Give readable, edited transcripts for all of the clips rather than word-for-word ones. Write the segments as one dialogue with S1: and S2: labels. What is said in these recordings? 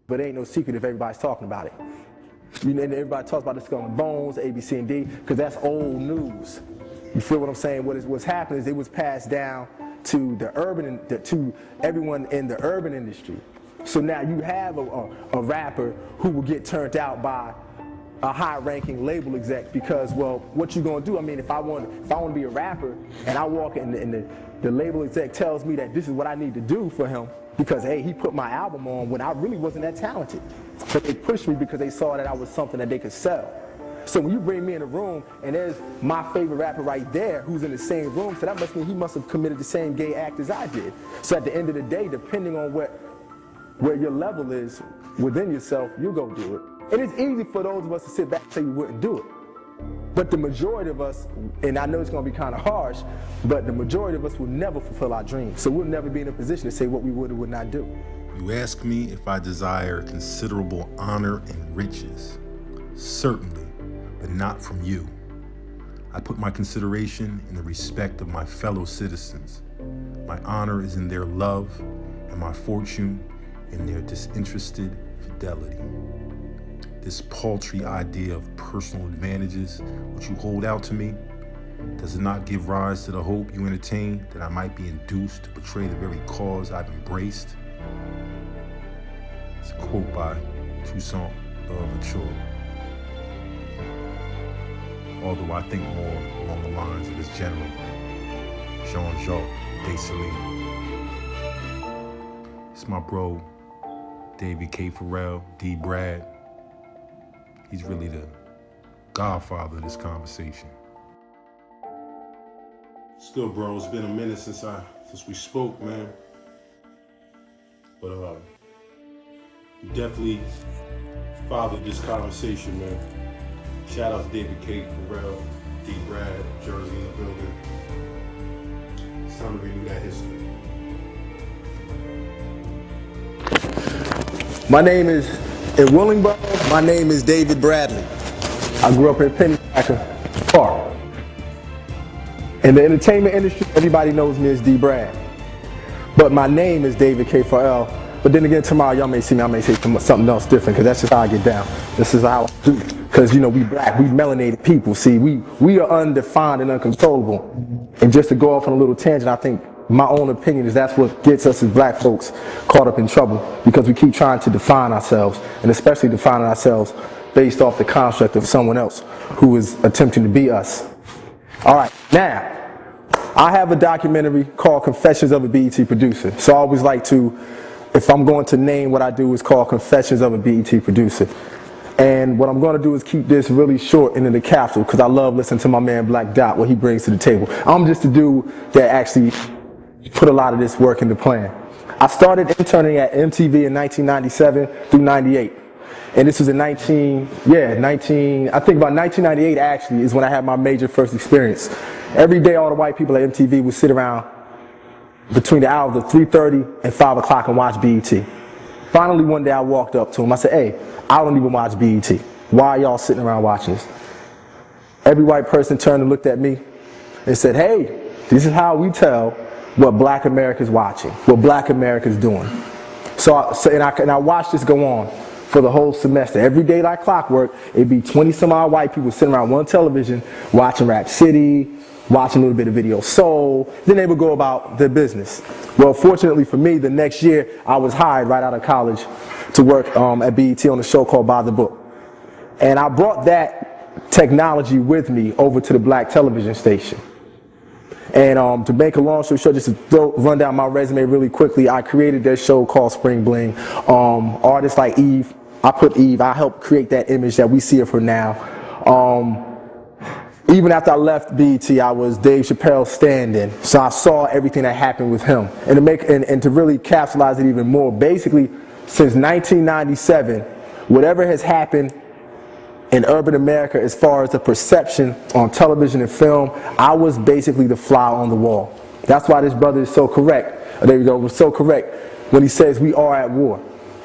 S1: But it ain't no secret if everybody's talking about it. You know, and everybody talks about the Skull and Bones, A, B, C, and D, because that's old news. You feel what I'm saying? What's happening is it was passed down to to everyone in the urban industry. So now you have a rapper who will get turned out by a high-ranking label exec because, well, what you gonna do? I mean, if I want to be a rapper and I walk in and the label exec tells me that this is what I need to do for him because, hey, he put my album on when I really wasn't that talented. But they pushed me because they saw that I was something that they could sell. So when you bring me in a room and there's my favorite rapper right there who's in the same room, so that must mean he must have committed the same gay act as I did. So at the end of the day, depending on where your level is within yourself, you'll go do it. And it's easy for those of us to sit back and say we wouldn't do it. But the majority of us, and I know it's going to be kind of harsh, but the majority of us will never fulfill our dreams. So we'll never be in a position to say what we would or would not do.
S2: You ask me if I desire considerable honor and riches. Certainly, but not from you. I put my consideration in the respect of my fellow citizens. My honor is in their love, and my fortune in their disinterested fidelity. This paltry idea of personal advantages, which you hold out to me, does it not give rise to the hope you entertain that I might be induced to betray the very cause I've embraced? It's a quote by Toussaint Louverture. Although I think more along the lines of his general, Jean-Jacques Dessalines. It's my bro, David K. Farrell, D. Brad. He's really the godfather of this conversation. It's good, bro. It's been a minute since we spoke, man. But you definitely fathered this conversation, man. Shout out to David K. Farrell, D. Brad, Jersey in the building. It's time to renew that history.
S1: My name is, in Willingboro, my name is David Bradley. I grew up in Pennypacker Park. In the entertainment industry, everybody knows me as D. Brad. But my name is David K. Farrell. But then again, tomorrow y'all may see me, I may say something else different, because that's just how I get down. This is how I do. Because, you know, we black, we melanated people. See, we are undefined and uncontrollable. And just to go off on a little tangent, I think my own opinion is that's what gets us as black folks caught up in trouble, because we keep trying to define ourselves, and especially defining ourselves based off the construct of someone else who is attempting to be us. All right, now, I have a documentary called Confessions of a BET Producer. So I always like to, if I'm going to name what I do, is called Confessions of a BET Producer. And what I'm going to do is keep this really short and in the capsule, because I love listening to my man Black Dot, what he brings to the table. I'm just a dude that actually put a lot of this work into plan. I started interning at MTV in 1997 through 98. And this was in I think about 1998 actually is when I had my major first experience. Every day all the white people at MTV would sit around between the hours of 3:30 and 5 o'clock and watch BET. Finally one day I walked up to him, I said, hey, I don't even watch BET. Why are y'all sitting around watching this? Every white person turned and looked at me and said, hey, this is how we tell what black America's watching, what black America's doing. And I watched this go on for the whole semester. Every day like clockwork, it'd be 20 some odd white people sitting around one television watching Rap City, watching a little bit of Video Soul, then they would go about their business. Well, fortunately for me, the next year I was hired right out of college to work at BET on a show called By the Book. And I brought that technology with me over to the black television station. And to make a long story short, just to run down my resume really quickly, I created that show called Spring Bling. Artists like Eve, I helped create that image that we see of her now. Even after I left BET, I was Dave Chappelle's stand-in, so I saw everything that happened with him. And to really capsulize it even more, basically, since 1997, whatever has happened in urban America as far as the perception on television and film, I was basically the fly on the wall. That's why this brother is so correct. There we go, was so correct when he says we are at war.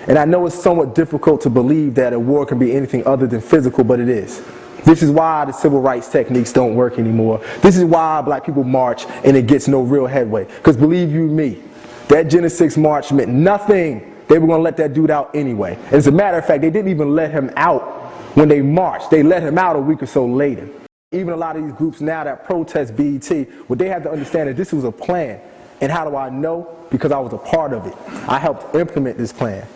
S1: And I know it's somewhat difficult to believe that a war can be anything other than physical, but it is. This is why the civil rights techniques don't work anymore. This is why black people march and it gets no real headway. Because believe you me, that Gen 6 march meant nothing They were going to let that dude out anyway. As a matter of fact, they didn't even let him out when they marched. They let him out a week or so later. Even a lot of these groups now that protest BET, what they have to understand is this was a plan. And how do I know? Because I was a part of it. I helped implement this plan.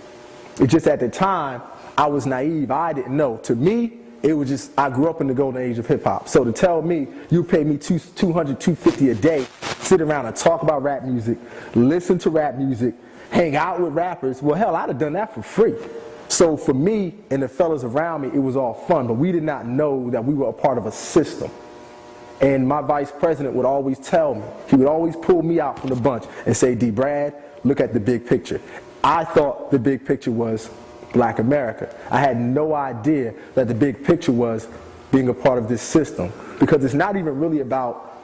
S1: It's just at the time, I was naive. I didn't know. To me, it was just, I grew up in the golden age of hip hop. So to tell me, you pay me $200, $250 a day, sit around and talk about rap music, listen to rap music, hang out with rappers, well, hell, I'd have done that for free. So for me and the fellas around me, it was all fun, but we did not know that we were a part of a system. And my vice president would always tell me, he would always pull me out from the bunch and say, D. Brad, look at the big picture. I thought the big picture was Black America. I had no idea that the big picture was being a part of this system, because it's not even really about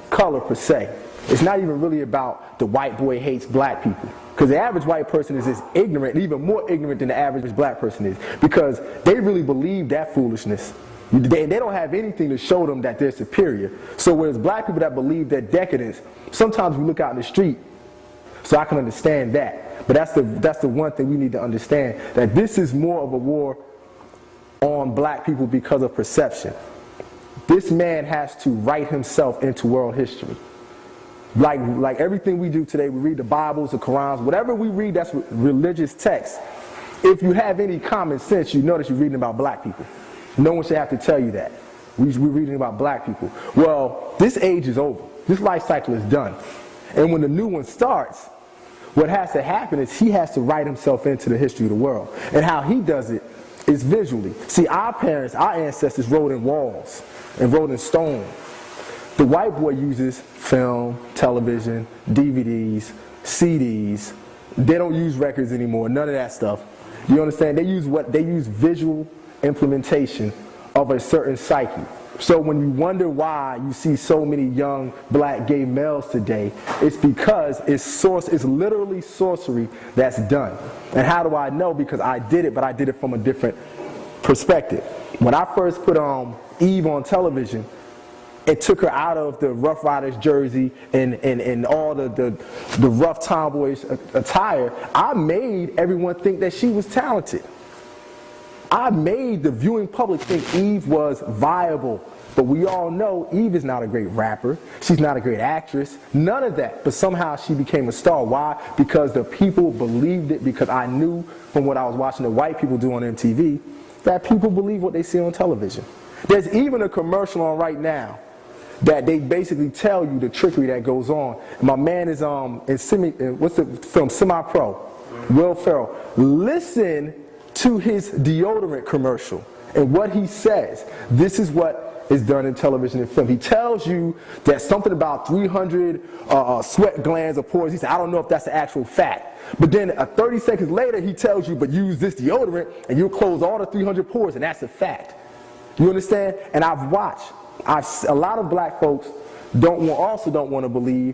S1: color per se. It's not even really about the white boy hates black people. Because the average white person is as ignorant, even more ignorant than the average black person is, because they really believe that foolishness. They don't have anything to show them that they're superior. So whereas black people that believe that decadence, sometimes we look out in the street, so I can understand that. But that's the one thing we need to understand, that this is more of a war on black people because of perception. This man has to write himself into world history. Like everything we do today, we read the Bibles, the Qurans, whatever we read that's religious text. If you have any common sense, you know that you're reading about black people. No one should have to tell you that. We're reading about black people. Well, this age is over. This life cycle is done. And when the new one starts, what has to happen is he has to write himself into the history of the world. And how he does it is visually. See, our parents, our ancestors wrote in walls and wrote in stone. The white boy uses film, television, DVDs, CDs. They don't use records anymore, none of that stuff. You understand? They use visual implementation of a certain psyche. So when you wonder why you see so many young black gay males today, it's because it's literally sorcery that's done. And how do I know? Because I did it, but I did it from a different perspective. When I first put Eve on television, it took her out of the Rough Riders jersey and all the rough tomboyish attire. I made everyone think that she was talented. I made the viewing public think Eve was viable. But we all know Eve is not a great rapper. She's not a great actress. None of that. But somehow she became a star. Why? Because the people believed it, because I knew from what I was watching the white people do on MTV that people believe what they see on television. There's even a commercial on right now that they basically tell you the trickery that goes on. And my man is what's the film? Semi-Pro. Will Ferrell. Listen to his deodorant commercial and what he says. This is what is done in television and film. He tells you that something about 300 sweat glands or pores. He said, I don't know if that's the actual fact. But then 30 seconds later, he tells you, but use this deodorant and you'll close all the 300 pores, and that's a fact. You understand? And I've watched. A lot of black folks also don't want to believe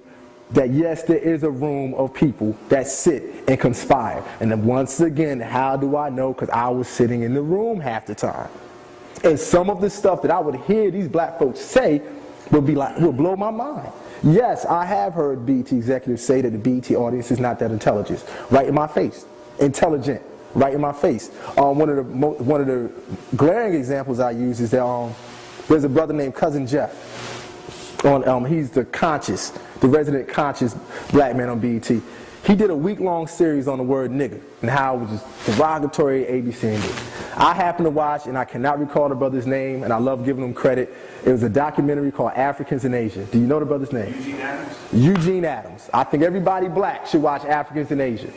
S1: that yes, there is a room of people that sit and conspire. And then once again, how do I know? Because I was sitting in the room half the time. And some of the stuff that I would hear these black folks say would blow my mind. Yes, I have heard BET executives say that the BET audience is not that intelligent. Right in my face. Intelligent. Right in my face. One of the glaring examples I use is that there's a brother named Cousin Jeff. He's the resident conscious black man on BET. He did a week-long series on the word nigga and how it was just derogatory, ABC and D. I happened to watch, and I cannot recall the brother's name, and I love giving him credit. It was a documentary called Africans in Asia. Do you know the brother's name?
S3: Eugene Adams.
S1: Eugene Adams. I think everybody black should watch Africans in Asia.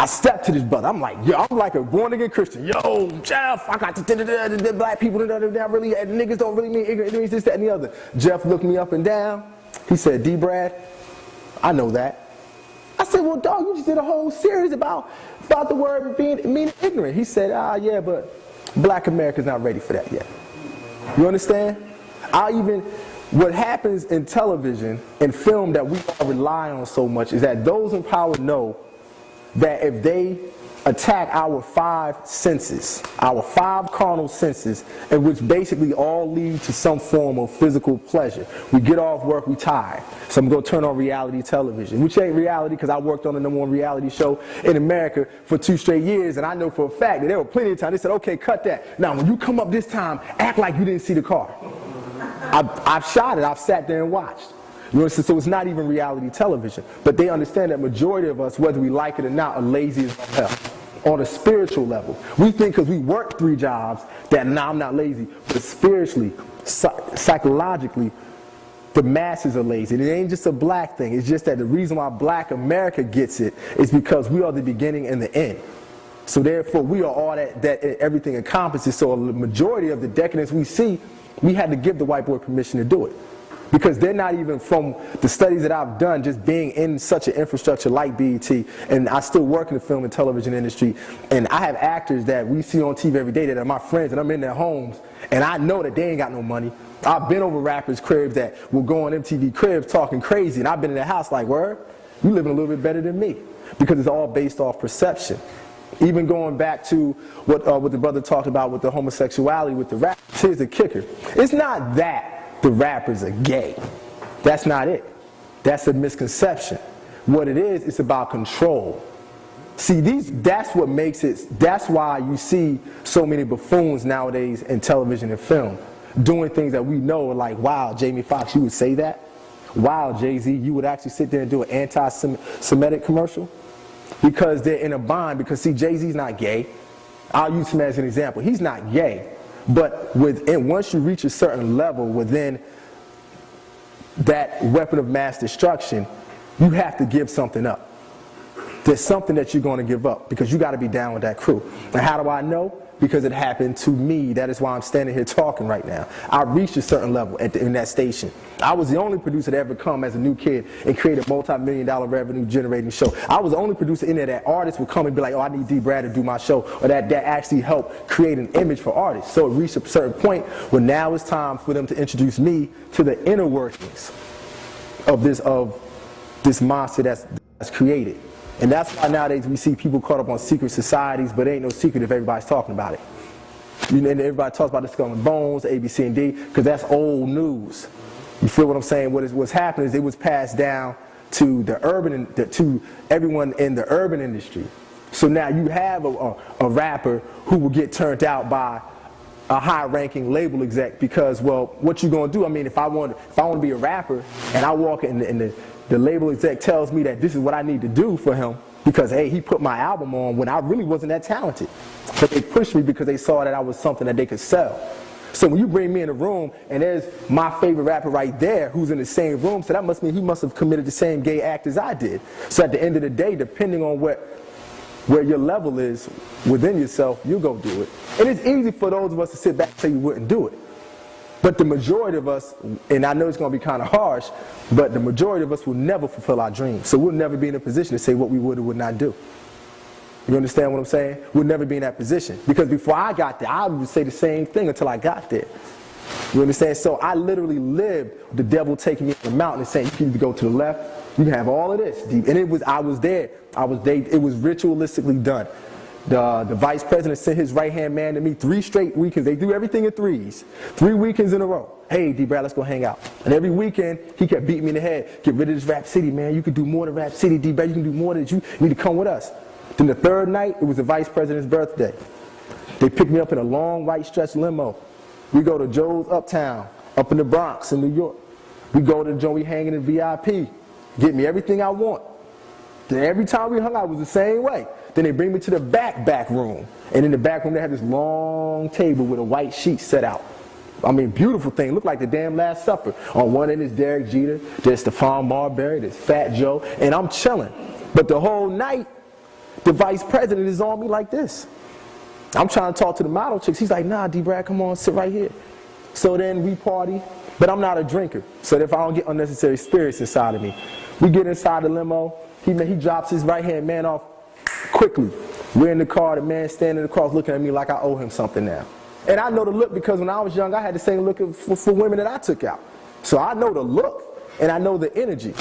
S1: I stepped to this brother. I'm like, yo, I'm like a born-again Christian. Yo, Jeff, I got the black people that really, niggas don't really mean ignorance, this, that, and the other. Jeff looked me up and down. He said, D. Brad, I know that. I said, well, dog, you just did a whole series about the word meaning ignorant. He said, yeah, but black America's not ready for that yet. You understand? What happens in television and film that we all rely on so much is that those in power know that if they attack our 5 senses, our 5 carnal senses, and which basically all lead to some form of physical pleasure. We get off work, we tired. So I'm going to turn on reality television, which ain't reality because I worked on the #1 reality show in America for 2 straight years, and I know for a fact that there were plenty of times they said, okay, cut that. Now, when you come up this time, act like you didn't see the car. I've shot it. I've sat there and watched. You understand? So it's not even reality television. But they understand that majority of us, whether we like it or not, are lazy as hell. On a spiritual level. We think because we work 3 jobs that, nah, I'm not lazy. But spiritually, psychologically, the masses are lazy. And it ain't just a black thing. It's just that the reason why black America gets it is because we are the beginning and the end. So therefore, we are all that everything encompasses. So a majority of the decadence we see, we had to give the white boy permission to do it. Because they're not even, from the studies that I've done, just being in such an infrastructure like BET, and I still work in the film and television industry, and I have actors that we see on TV every day that are my friends, and I'm in their homes, and I know that they ain't got no money. I've been over rappers' cribs that will go on MTV cribs talking crazy, and I've been in their house like, word, you living a little bit better than me. Because it's all based off perception. Even going back to what the brother talked about with the homosexuality with the rap, here's the kicker. It's not that the rappers are gay. That's not it. That's a misconception. What it is, it's about control. See, that's what makes it, that's why you see so many buffoons nowadays in television and film, doing things that we know are like, wow, Jamie Foxx, you would say that? Wow, Jay-Z, you would actually sit there and do an anti-Semitic commercial? Because they're in a bind, because see, Jay-Z's not gay. I'll use him as an example. He's not gay. But once you reach a certain level within that weapon of mass destruction, you have to give something up. There's something that you're going to give up because you got to be down with that crew. And how do I know? Because it happened to me. That is why I'm standing here talking right now. I reached a certain level in that station. I was the only producer to ever come as a new kid and create a multi-million-dollar revenue generating show. I was the only producer in there that artists would come and be like, oh, I need D. Brad to do my show, or that actually helped create an image for artists. So it reached a certain point where now it's time for them to introduce me to the inner workings of this monster that's created. And that's why nowadays we see people caught up on secret societies, but it ain't no secret if everybody's talking about it. You know, and everybody talks about the Skull and Bones, A, B, C, and D, because that's old news. You feel what I'm saying? What's happening is it was passed down to to everyone in the urban industry. So now you have a rapper who will get turned out by a high-ranking label exec because, well, what you gonna do? I mean, if I want to be a rapper and I walk in the label exec tells me that this is what I need to do for him because, hey, he put my album on when I really wasn't that talented. But they pushed me because they saw that I was something that they could sell. So when you bring me in a room and there's my favorite rapper right there who's in the same room, so that must mean he must have committed the same gay act as I did. So at the end of the day, depending on where your level is within yourself, you go do it. And it's easy for those of us to sit back and say you wouldn't do it. But the majority of us, and I know it's going to be kind of harsh, but the majority of us will never fulfill our dreams. So we'll never be in a position to say what we would or would not do. You understand what I'm saying? We'll never be in that position. Because before I got there, I would say the same thing until I got there. You understand? So I literally lived the devil taking me up the mountain and saying, you can either go to the left, you can have all of this. And I was there. It was ritualistically done. The vice president sent his right-hand man to me 3 straight weekends. They do everything in 3s. 3 weekends in a row. Hey, D. Brad, let's go hang out. And every weekend, he kept beating me in the head. Get rid of this Rap City, man. You can do more than Rap City, D. Brad. You can do more than you need to come with us. Then the 3rd night, it was the vice president's birthday. They picked me up in a long white stretch limo. We go to Joe's Uptown, up in the Bronx in New York. We go to Joe, we hanging in VIP. Get me everything I want. Then every time we hung out, it was the same way. Then they bring me to the back room. And in the back room, they had this long table with a white sheet set out. I mean, beautiful thing. Looked like the damn Last Supper. On one end is Derek Jeter. There's Stephon Marbury. There's Fat Joe. And I'm chilling. But the whole night, the vice president is on me like this. I'm trying to talk to the model chicks. He's like, nah, D. Brad, come on, sit right here. So then we party. But I'm not a drinker. So if I don't get unnecessary spirits inside of me. We get inside the limo. He drops his right-hand man off quickly. We're in the car, the man standing across looking at me like I owe him something now. And I know the look because when I was young, I had the same look for women that I took out. So I know the look and I know the energy.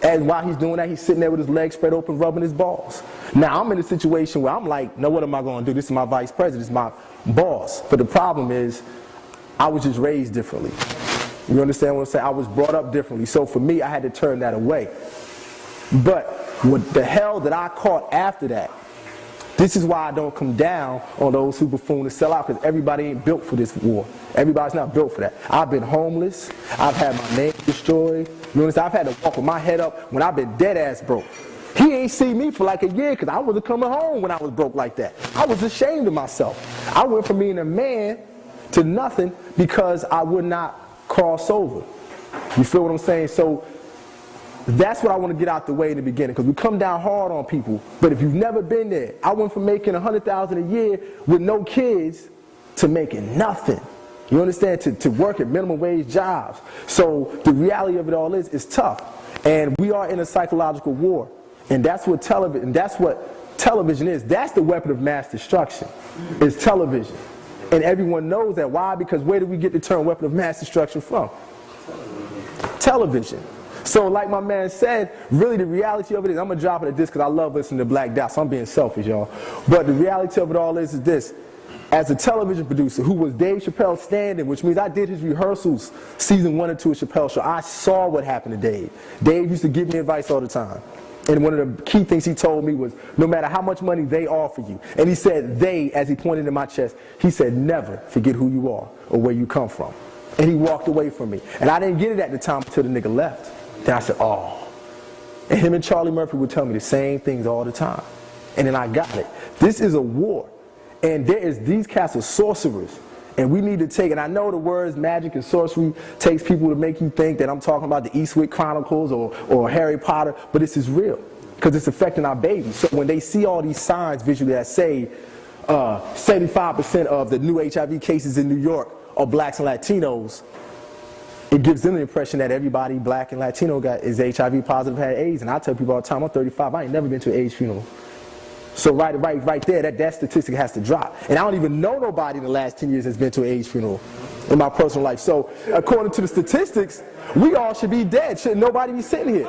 S1: And while he's doing that, he's sitting there with his legs spread open, rubbing his balls. Now, I'm in a situation where I'm like, no, what am I going to do? This is my vice president, this is my boss. But the problem is, I was just raised differently. You understand what I'm saying? I was brought up differently. So for me, I had to turn that away. But what the hell that I caught after that, this is why I don't come down on those who buffoon and sell out, because everybody ain't built for this war. Everybody's not built for that. I've been homeless. I've had my name destroyed. You understand? I've had to walk with my head up when I've been dead ass broke. He ain't seen me for like a year because I wasn't coming home when I was broke like that. I was ashamed of myself. I went from being a man to nothing because I would not cross over. You feel what I'm saying? So that's what I want to get out the way in the beginning, because we come down hard on people. But if you've never been there, I went from making $100,000 a year with no kids to making nothing. You understand? To work at minimum wage jobs. So the reality of it all is, it's tough. And we are in a psychological war. And that's what television is. That's the weapon of mass destruction, is television. And everyone knows that. Why? Because where did we get the term weapon of mass destruction from? Television. So like my man said, really the reality of it is, I'm going to drop it at this because I love listening to Black Dot, so I'm being selfish, y'all. But the reality of it all is this. As a television producer who was Dave Chappelle's stand-in, which means I did his rehearsals season 1 and 2 of Chappelle's show, I saw what happened to Dave. Dave used to give me advice all the time. And one of the key things he told me was, no matter how much money they offer you, and he said they, as he pointed to my chest, he said, never forget who you are or where you come from. And he walked away from me. And I didn't get it at the time until the nigga left. Then I said, oh. And him and Charlie Murphy would tell me the same things all the time. And then I got it. This is a war. And these cats are sorcerers. And we need to take, and I know the words magic and sorcery takes people to make you think that I'm talking about the Eastwick Chronicles or Harry Potter, but this is real. Because it's affecting our babies. So when they see all these signs visually that say 75% of the new HIV cases in New York are blacks and Latinos, it gives them the impression that everybody black and Latino is HIV positive, had AIDS. And I tell people all the time, I'm 35, I ain't never been to an AIDS funeral. So right there, that statistic has to drop. And I don't even know nobody in the last 10 years that's been to an AIDS funeral in my personal life. So according to the statistics, we all should be dead. Shouldn't nobody be sitting here?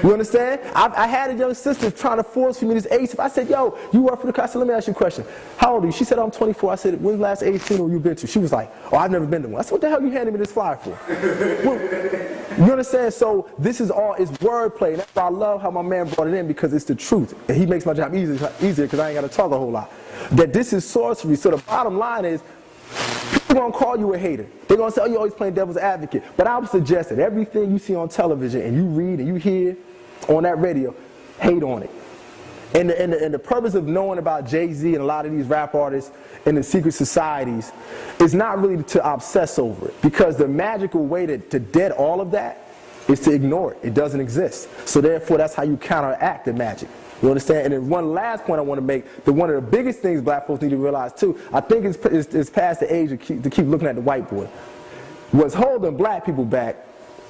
S1: You understand? I had a young sister trying to force me this AIDS. If I said, yo, you work for the cops, so let me ask you a question. How old are you? She said, I'm 24. I said, when's the last AIDS funeral you been to? She was like, oh, I've never been to one. I said, what the hell you handing me this flyer for? Well, you understand? So this is all, it's wordplay. And that's why I love how my man brought it in, because it's the truth. And he makes my job easier because I ain't got to talk a whole lot. That this is sorcery. So the bottom line is, people gonna call you a hater. They're gonna say, oh, you're always playing devil's advocate. But I would suggest that everything you see on television and you read and you hear on that radio, hate on it. And the purpose of knowing about Jay-Z and a lot of these rap artists in the secret societies is not really to obsess over it. Because the magical way to dead all of that is to ignore it. It doesn't exist. So therefore, that's how you counteract the magic. You understand? And then one last point I want to make, that one of the biggest things black folks need to realize too, I think it's past the age to keep looking at the white boy. What's holding black people back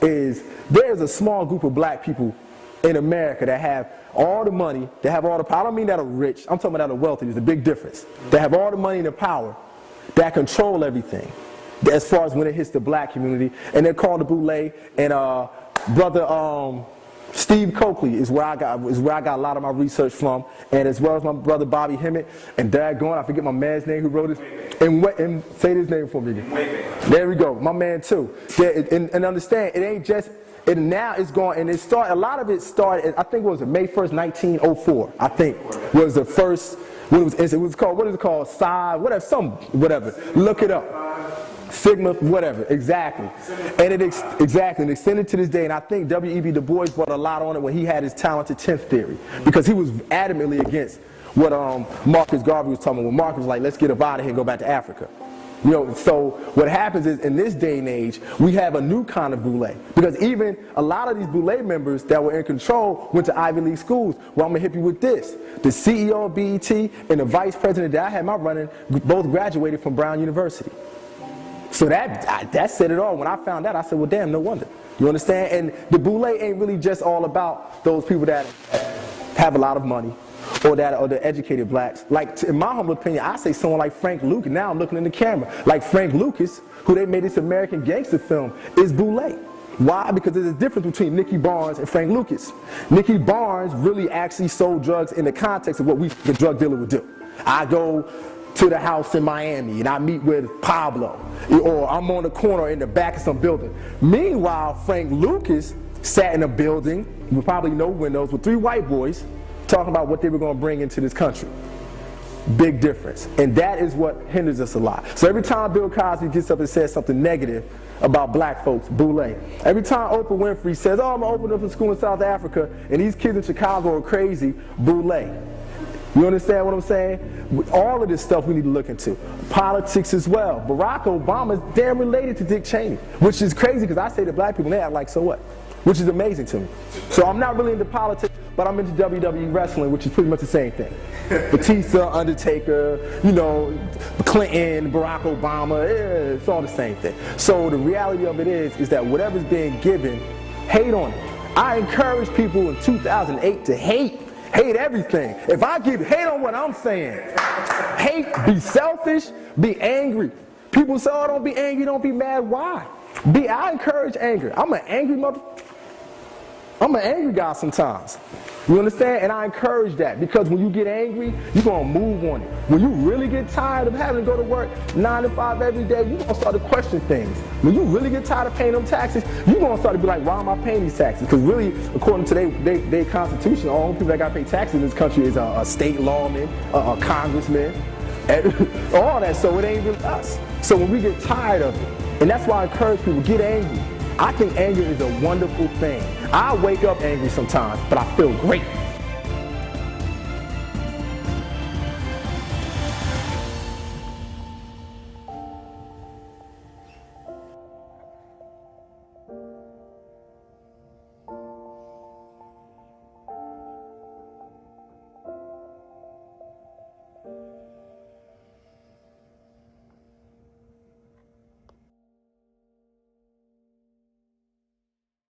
S1: is there's a small group of black people in America that have all the money, that have all the power. I don't mean that are rich, I'm talking about that are wealthy. There's a big difference. They have all the money and the power that control everything as far as when it hits the black community. And they're called the Boule. And brother Steve Coakley is where I got a lot of my research from, and as well as my brother Bobby Hemmett and daggone, I forget my man's name who wrote this. And say his name for me again. There we go, my man too. And understand, it ain't just. And now it's going, and a lot of it started, I think it was May 1st, 1904, I think, was the first, what is it called, Psi, whatever, look it up. Sigma, whatever, exactly. And it extended to this day, and I think W.E.B. Du Bois brought a lot on it when he had his talented 10th theory, because he was adamantly against what Marcus Garvey was talking about, when Marcus was like, let's get up out of here and go back to Africa. You know, so what happens is, in this day and age, we have a new kind of Boule. Because even a lot of these Boule members that were in control went to Ivy League schools. Well, I'm going to hit you with this. The CEO of BET and the vice president that I had my running both graduated from Brown University. So that said it all. When I found that, I said, well, damn, no wonder. You understand? And the Boule ain't really just all about those people that have a lot of money, or the educated blacks. Like, in my humble opinion, I say someone like Frank Lucas. Now I'm looking in the camera. Like Frank Lucas, who they made this American Gangster film, is Boule. Why? Because there's a difference between Nicky Barnes and Frank Lucas. Nicky Barnes really actually sold drugs in the context of what we think a drug dealer would do. I go to the house in Miami and I meet with Pablo, or I'm on the corner in the back of some building. Meanwhile, Frank Lucas sat in a building with probably no windows with 3 white boys talking about what they were going to bring into this country. Big difference. And that is what hinders us a lot. So every time Bill Cosby gets up and says something negative about black folks, Boule. Every time Oprah Winfrey says, oh, I'm going to open up a school in South Africa and these kids in Chicago are crazy, Boule. You understand what I'm saying? All of this stuff we need to look into. Politics as well. Barack Obama is damn related to Dick Cheney, which is crazy because I say to black people, they act like, so what? Which is amazing to me. So I'm not really into politics, but I'm into WWE wrestling, which is pretty much the same thing. Batista, Undertaker, you know, Clinton, Barack Obama, it's all the same thing. So the reality of it is that whatever's being given, hate on it. I encourage people in 2008 to hate everything. If I give hate on what I'm saying, hate, be selfish, be angry. People say, oh, don't be angry, don't be mad. Why? I encourage anger. I'm an angry guy sometimes. You understand? And I encourage that because when you get angry, you're going to move on it. When you really get tired of having to go to work 9 to 5 every day, you're going to start to question things. When you really get tired of paying them taxes, you're going to start to be like, why am I paying these taxes? Because really, according to their constitution, all the people that got to pay taxes in this country is a state lawman, a congressman, all that. So it ain't really us. So when we get tired of it, and that's why I encourage people, get angry. I think anger is a wonderful thing. I wake up angry sometimes, but I feel great.